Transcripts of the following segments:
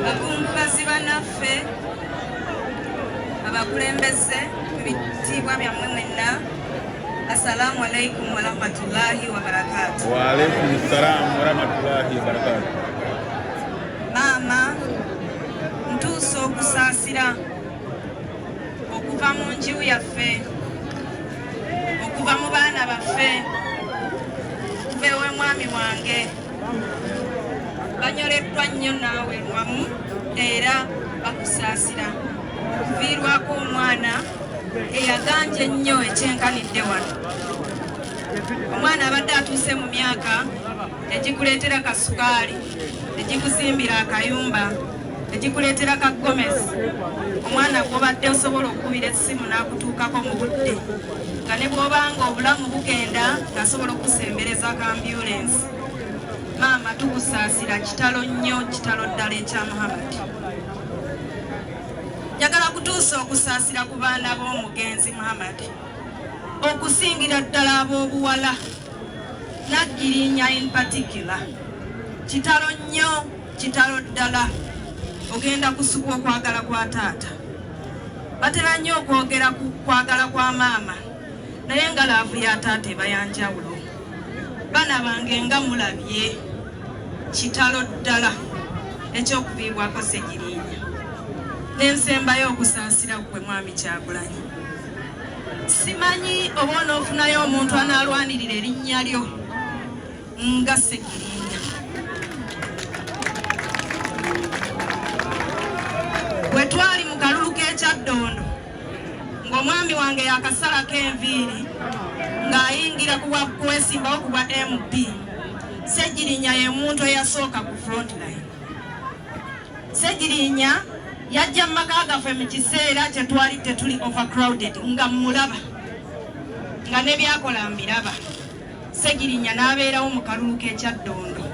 Bakungubazi banaffe abakulembeze ebitiibwa byammwe mwenna, assalamu alaikum warahmatullahi wabarakatuh. Wa alaikum salam warahmatullahi wabarakatuh. Maama, ntuuse okusaasira okuva mu nju yaffe, okuva mu baana baffe, okuva ew'omwami wange. Banyoleddwa nnyo naawe lwamu era bakusaasira. Kuviirwako omwana eyaganje ennyo ekyenkanidde wano. Omwana abadde atuuse mu myaka egikuleetera kasukaali, egikuzimbira akayumba, egikuleetera ka gomesi. Omwana gw'obadde osobola okukubira essimu n'akutuukako mu budde, nga ne bw'obanga obulamu bugenda ng'asobola okusembereza ka ambulensi. Maama, tukusaasira kitalo nnyo, kitalo ddala ekya Muhammad. Njagala kutuusa okusaasira ku baana b'omugenzi Muhammad, okusingira ddala ab'obuwala, Naggirinya in particular. Kitalo nnyo, kitalo ddala. Ogenda kusukwa okwagala kwa taata. Batera nnyo okwogera ku kwagala kwa maama, naye nga laavu ya taata eba ya njawulo. Baana bange nga mulabye, kitalo ddala ekyokuviibwako Sseggirinya. Nensembayo okusaasira ggwe mwami Kyagulanyi. Simanyi oba onoofunayo omuntu anaalwanirira erinnya lyo nga Sseggirinya. Bwe twali mu kalulu k'ekyaddondo ng'omwami wange yakasalako enviiri ng'ayingira kwesimbawo ku bwa MP, Sseggirinya ye muntu eyasooka ku front line. Sseggirinya yajja mu maka gaffe mu kiseera kye twali tetuli overcrowded nga mulaba nga ne byakola mbiraba. Sseggirinya n'abeerawo mu kalulu k'ekyaddondo.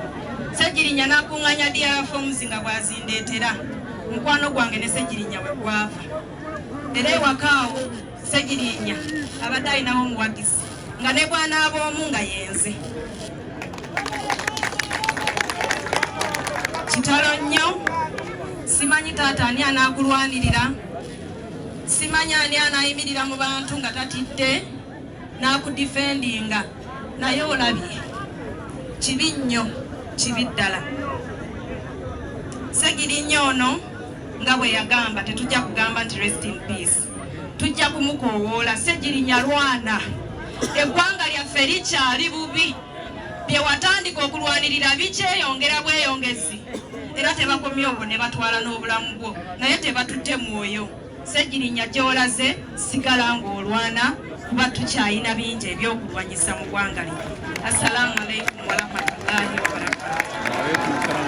Sseggirinya n'akuŋŋanya DRFOMS nga bw'azindeetera. Mukwano gwange ne Sseggirinya we gwava. Era ewaka awo Sseggirinya abadde alinawo omuwagizi nga ne bw'anaab'omu nga yenze. Kitalo nnyo. Simanyi taata ani anaakulwanirira, simanyi ani anaayimirira mu bantu nga tatidde n'akudifendinga, naye olabye kibi nnyo, kibi ddala. Sseggirinya ono nga bwe yagamba, tetujja kugamba nti rest in peace, tujja kumukoowoola. Sseggirinya lwana, eggwanga lyaffe likyali bubi, bye watandika okulwanirira bikyeyongera bweyongezi. Era tebakomye obwo ne batwala n'obulamu bwo, naye tebatutte mwoyo. Sseggirinya gy'olaze sigala ng'olwana, kuba tukyalina bingi ebyokulwanyisa mu ggwanga lino. Assalamu alaikum warahmatullahi wabarakatuh.